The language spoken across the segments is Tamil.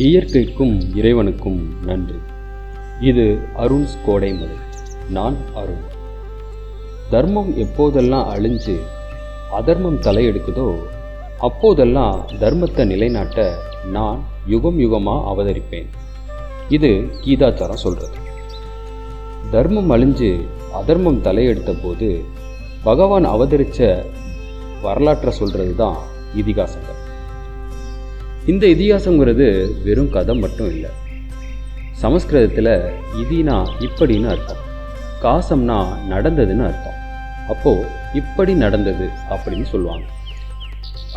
இயற்கைக்கும் இறைவனுக்கும் நன்றி. இது அருண்ஸ் கோடைமலை. நான் அருண். தர்மம் எப்போதெல்லாம் அழிஞ்சு அதர்மம் தலையெடுக்குதோ அப்போதெல்லாம் தர்மத்தை நிலைநாட்ட நான் யுகம் யுகமாக அவதரிப்பேன். இது கீதாச்சாரம் சொல்கிறது. தர்மம் அழிஞ்சு அதர்மம் தலையெடுத்த போது பகவான் அவதரித்த வரலாற்றை சொல்கிறது தான் இதிகாசங்கள். இந்த இதிகாசங்கிறது வெறும் கதை மட்டும் இல்லை. சமஸ்கிருதத்தில் இதினா இப்படின்னு அர்த்தம், காசம்னா நடந்ததுன்னு அர்த்தம். அப்போது இப்படி நடந்தது அப்படின்னு சொல்லுவாங்க.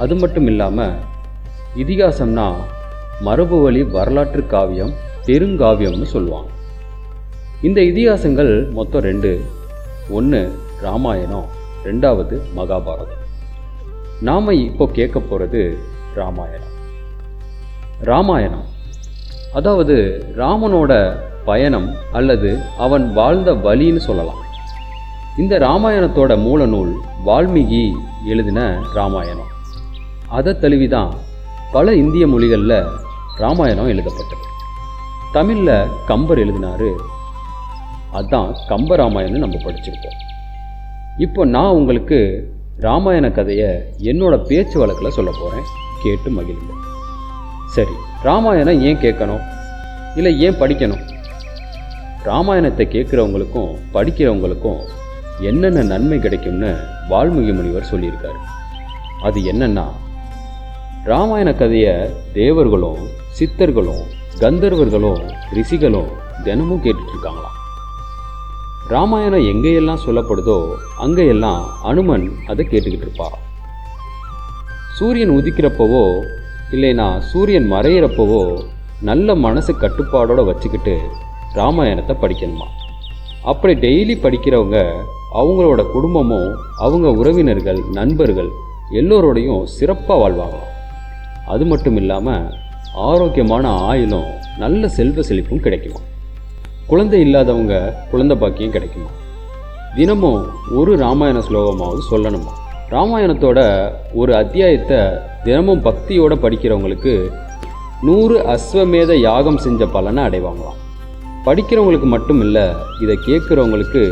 அது மட்டும் இல்லாமல் இதிகாசம்னா மரபு வழி வரலாற்று காவியம், பெருங்காவியம்னு சொல்லுவாங்க. இந்த இதிகாசங்கள் மொத்தம் 2. ஒன்று ராமாயணம், 2வது மகாபாரதம். நாம் இப்போ கேட்க போகிறது ராமாயணம். ராமாயணம் அதாவது ராமனோட பயணம் அல்லது அவன் வாழ்ந்த வழின்னு சொல்லலாம். இந்த ராமாயணத்தோட மூல நூல் வால்மீகி எழுதின ராமாயணம். அதை தழுவிதான் பல இந்திய மொழிகளில் ராமாயணம் எழுதப்பட்டது. தமிழில் கம்பர் எழுதினாரு. அதுதான் கம்ப ராமாயணம்னு நம்ம படிச்சிருக்கோம். இப்போ நான் உங்களுக்கு ராமாயண கதையை என்னோட பேச்சு வழக்கில் சொல்ல போகிறேன். கேட்டு மகிழுங்க. சரி, ராமாயணம் ஏன் கேட்கணும், இல்லை ஏன் படிக்கணும்? ராமாயணத்தை கேட்குறவங்களுக்கும் படிக்கிறவங்களுக்கும் என்னென்ன நன்மை கிடைக்கும்னு வால்மீகி முனிவர் சொல்லியிருக்காரு. அது என்னன்னா, ராமாயண கதையை தேவர்களும் சித்தர்களும் கந்தர்வர்களும் ரிஷிகளும் தினமும் கேட்டுட்ருக்காங்களாம். ராமாயணம் எங்கேயெல்லாம் சொல்லப்படுதோ அங்கேயெல்லாம் அனுமன் அதை கேட்டுக்கிட்டு இருப்பாராம். சூரியன் உதிக்கிறப்பவோ இல்லைனா சூரியன் மறையிறப்பவோ நல்ல மனசு கட்டுப்பாடோடு வச்சுக்கிட்டு ராமாயணத்தை படிக்கணுமா. அப்படி டெய்லி படிக்கிறவங்க அவங்களோட குடும்பமும் அவங்க உறவினர்கள் நண்பர்கள் எல்லோரோடையும் சிறப்பாக வாழ்வாங்களாம். அது மட்டும் இல்லாமல் ஆரோக்கியமான ஆயுளும் நல்ல செல்வ செழிப்பும் கிடைக்குமா. குழந்தை இல்லாதவங்க குழந்தை பாக்கியம் கிடைக்குமா. தினமும் ஒரு ராமாயண ஸ்லோகமாவது சொல்லணுமா. ராமாயணத்தோட ஒரு அத்தியாயத்தை தினமும் பக்தியோடு படிக்கிறவங்களுக்கு 100 அஸ்வமேத யாகம் செஞ்ச பலனை அடைவாங்களாம். படிக்கிறவங்களுக்கு மட்டும் இல்லை, இதை கேட்குறவங்களுக்கு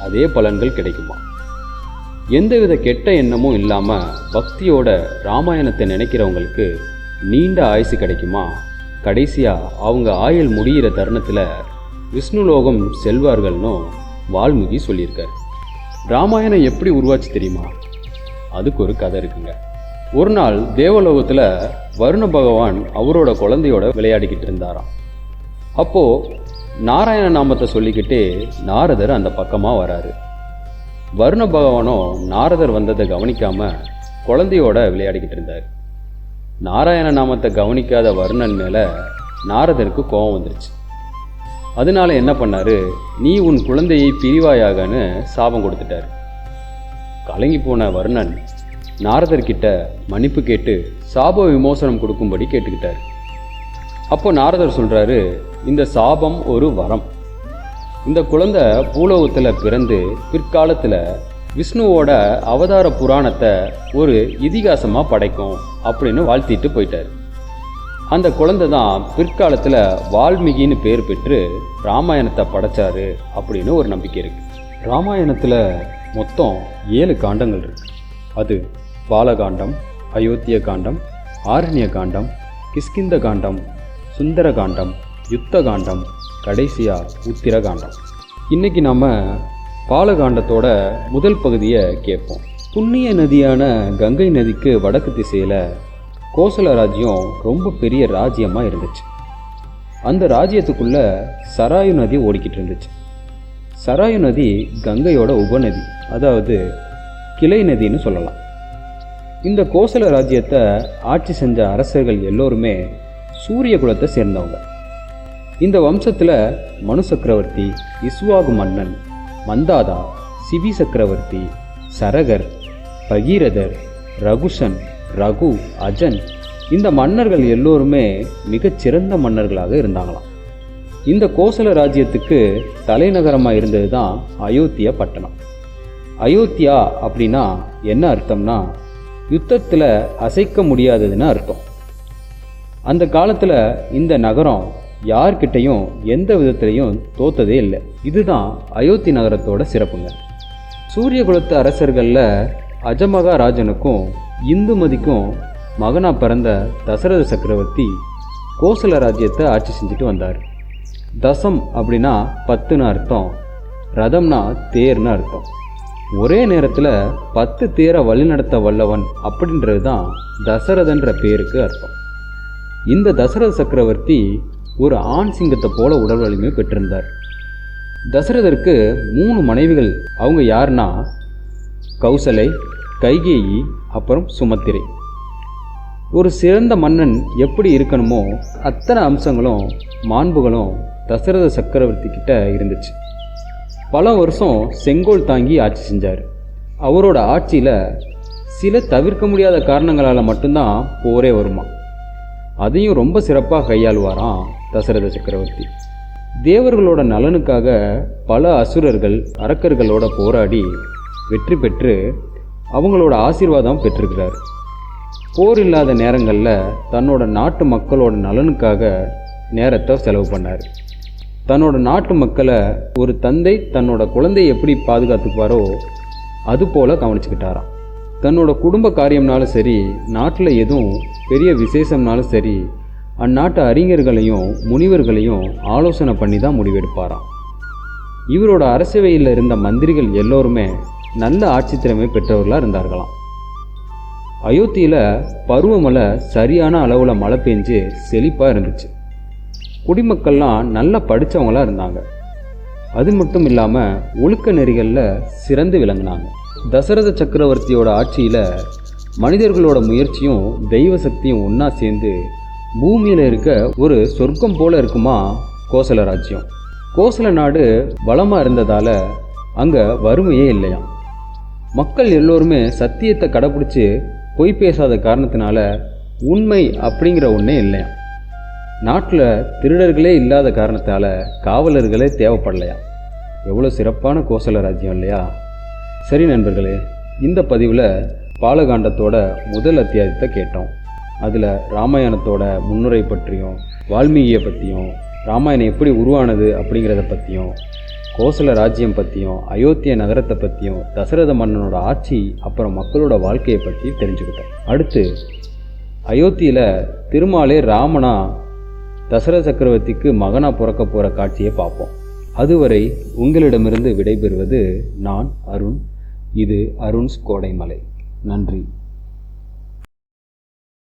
அதே பலன்கள் கிடைக்குமா. எந்தவித கெட்ட எண்ணமும் இல்லாமல் பக்தியோட ராமாயணத்தை நினைக்கிறவங்களுக்கு நீண்ட ஆயுசு கிடைக்குமா. கடைசியாக அவங்க ஆயுள் முடிகிற தருணத்தில் விஷ்ணுலோகம் செல்வார்கள்னு வால்மீகி சொல்லியிருக்காரு. ராமாயணம் எப்படி உருவாச்சு தெரியுமா? அதுக்கு ஒரு கதை இருக்குங்க. ஒரு நாள் தேவலோகத்தில் வருண பகவான் அவரோட குழந்தையோட விளையாடிக்கிட்டு இருந்தாராம். அப்போது நாராயண நாமத்தை சொல்லிக்கிட்டே நாரதர் அந்த பக்கமாக வராரு. வருண பகவானோ நாரதர் வந்ததை கவனிக்காமல் குழந்தையோட விளையாடிக்கிட்டு இருந்தார். நாராயண நாமத்தை கவனிக்காத வருணன் மேலே நாரதருக்கு கோபம் வந்துருச்சு. அதனால என்ன பண்ணாரு, நீ உன் குழந்தையை பிரிவாயாகன்னு சாபம் கொடுத்துட்டார். கலங்கி போன வருணன் நாரதர்கிட்ட மன்னிப்பு கேட்டு சாப விமோசனம் கொடுக்கும்படி கேட்டுக்கிட்டார். அப்போ நாரதர் சொல்கிறாரு, இந்த சாபம் ஒரு வரம். இந்த குழந்தை பூலோகத்தில் பிறந்து பிற்காலத்தில் விஷ்ணுவோட அவதார புராணத்தை ஒரு இதிகாசமாக படைக்கும் அப்படின்னு வாழ்த்திட்டு போயிட்டார். அந்த குழந்தை தான் பிற்காலத்தில் வால்மீகின்னு பேர் பெற்று ராமாயணத்தை படைச்சாரு அப்படின்னு ஒரு நம்பிக்கை இருக்குது. ராமாயணத்தில் மொத்தம் 7 காண்டங்கள் இருக்குது. அது பாலகாண்டம், அயோத்திய காண்டம், ஆரண்ய காண்டம், கிஷ்கிந்த காண்டம், சுந்தர காண்டம், யுத்த காண்டம், கடைசியாக உத்திர காண்டம். இன்றைக்கி நம்ம பாலகாண்டத்தோட முதல் பகுதியை கேட்போம். புண்ணிய நதியான கங்கை நதிக்கு வடக்கு திசையில் கோசல ராஜ்யம் ரொம்ப பெரிய ராஜ்யமாக இருந்துச்சு. அந்த ராஜ்யத்துக்குள்ளே சராயு நதி ஓடிக்கிட்டு இருந்துச்சு. சராயு நதி கங்கையோட உபநதி, அதாவது கிளை நதின்னு சொல்லலாம். இந்த கோசல ராஜ்யத்தை ஆட்சி செஞ்ச அரசர்கள் எல்லோருமே சூரிய குலத்தை சேர்ந்தவங்க. இந்த வம்சத்தில் மனு சக்கரவர்த்தி, இஸ்வாகு மன்னன், மந்தாதா, சிவி சக்கரவர்த்தி, சரகர், பகீரதர், ரகுஷன், ரகு, அஜன் இந்த மன்னர்கள் எல்லோருமே மிகச்சிறந்த மன்னர்களாக இருந்தாங்களாம். இந்த கோசல ராஜ்யத்துக்கு தலைநகரமாக இருந்தது தான் அயோத்தியா பட்டணம். அயோத்தியா அப்படின்னா என்ன அர்த்தம்னா யுத்தத்தில் அசைக்க முடியாததுன்னு அர்த்தம். அந்த காலத்தில் இந்த நகரம் யார்கிட்டையும் எந்த விதத்திலையும் தோத்ததே இல்லை. இதுதான் அயோத்தி நகரத்தோட சிறப்புங்க. சூரிய குலத்து அரசர்களில் அஜமகாராஜனுக்கும் இந்துமதிக்கும் மகனாக பிறந்த தசரத சக்கரவர்த்தி கோசல ராஜ்யத்தை ஆட்சி செஞ்சுட்டு வந்தார். தசம் அப்படின்னா 10ன்னு அர்த்தம், ரதம்னா தேர்னு அர்த்தம். ஒரே நேரத்தில் 10 தேரை வழிநடத்த வல்லவன் அப்படின்றது தான் தசரதன்ற பேருக்கு அர்த்தம். இந்த தசரத சக்கரவர்த்தி ஒரு ஆண் சிங்கத்தை போல உடல் வலிமை பெற்றிருந்தார். தசரதருக்கு 3 மனைவிகள். அவங்க யாருன்னா கௌசலை, கைகேயி, அப்புறம் சுமத்திரை. ஒரு சிறந்த மன்னன் எப்படி இருக்கணுமோ அத்தனை அம்சங்களும் மாண்புகளும் தசரத சக்கரவர்த்தி கிட்ட இருந்துச்சு. பல வருஷம் செங்கோல் தாங்கி ஆட்சி செஞ்சார். அவரோட ஆட்சியில் சில தவிர்க்க முடியாத காரணங்களால் மட்டும்தான் போரே வருமா. அதையும் ரொம்ப சிறப்பாக கையாளுவாராம் தசரத சக்கரவர்த்தி. தேவர்களோட நலனுக்காக பல அசுரர்கள் அரக்கர்களோட போராடி வெற்றி பெற்று அவங்களோட ஆசீர்வாதம் பெற்றிருக்கிறார். போர் இல்லாத நேரங்களில் தன்னோட நாட்டு மக்களோட நலனுக்காக நேரத்தை செலவு பண்ணார். தன்னோட நாட்டு மக்களை ஒரு தந்தை தன்னோட குழந்தையை எப்படி பாதுகாத்துக்குவாரோ அது போல் கவனிச்சுக்கிட்டாராம். தன்னோட குடும்ப காரியம்னாலும் சரி, நாட்டில் எதுவும் பெரிய விசேஷம்னாலும் சரி, அந்நாட்டு அறிஞர்களையும் முனிவர்களையும் ஆலோசனை பண்ணி தான் முடிவெடுப்பாராம். இவரோட அரசவையில் இருந்த மந்திரிகள் எல்லோருமே நல்ல ஆட்சி திறமை பெற்றவர்களாக இருந்தார்களாம். அயோத்தியில் பருவமழை சரியான அளவில் மழை பெஞ்சு செழிப்பாக இருந்துச்சு. குடிமக்கள்லாம் நல்லா படித்தவங்களாக இருந்தாங்க. அது மட்டும் இல்லாமல் ஒழுக்க நெறிகளில் சிறந்து விளங்கினாங்க. தசரத சக்கரவர்த்தியோட ஆட்சியில் மனிதர்களோட முயற்சியும் தெய்வ சக்தியும் ஒன்றா சேர்ந்து பூமியில் இருக்க ஒரு சொர்க்கம் போல இருக்குமா கோசல ராஜ்யம். கோசல நாடு வளமாக இருந்ததால் அங்கே வறுமையே இல்லையாம். மக்கள் எல்லோருமே சத்தியத்தை கடைப்பிடிச்சு பொய் பேசாத காரணத்தினால உண்மை அப்படிங்கிற ஒன்றே இல்லையாம். நாட்டில் திருடர்களே இல்லாத காரணத்தால் காவலர்களே தேவைப்படலையாம். எவ்வளோ சிறப்பான கோசல ராஜ்யம் இல்லையா? சரி நண்பர்களே, இந்த பதிவில் பாலகாண்டத்தோட முதல் அத்தியாயத்தை கேட்டோம். அதில் ராமாயணத்தோட முன்னுரை பற்றியும், வால்மீகியை பற்றியும், ராமாயணம் எப்படி உருவானது அப்படிங்கிறத பற்றியும், கோசல ராஜ்யம் பற்றியும், அயோத்திய நகரத்தை பற்றியும், தசரத மன்னனோட ஆட்சி, அப்புறம் மக்களோட வாழ்க்கையை பற்றி தெரிஞ்சுக்கிட்டோம். அடுத்து அயோத்தியில் திருமாலே ராமனா தசரத சக்கரவர்த்திக்கு மகனாக பிறக்க போகிற காட்சியை பார்ப்போம். அதுவரை உங்களிடமிருந்து விடைபெறுவது நான் அருண். இது அருண்ஸ் கோடைமலை. நன்றி.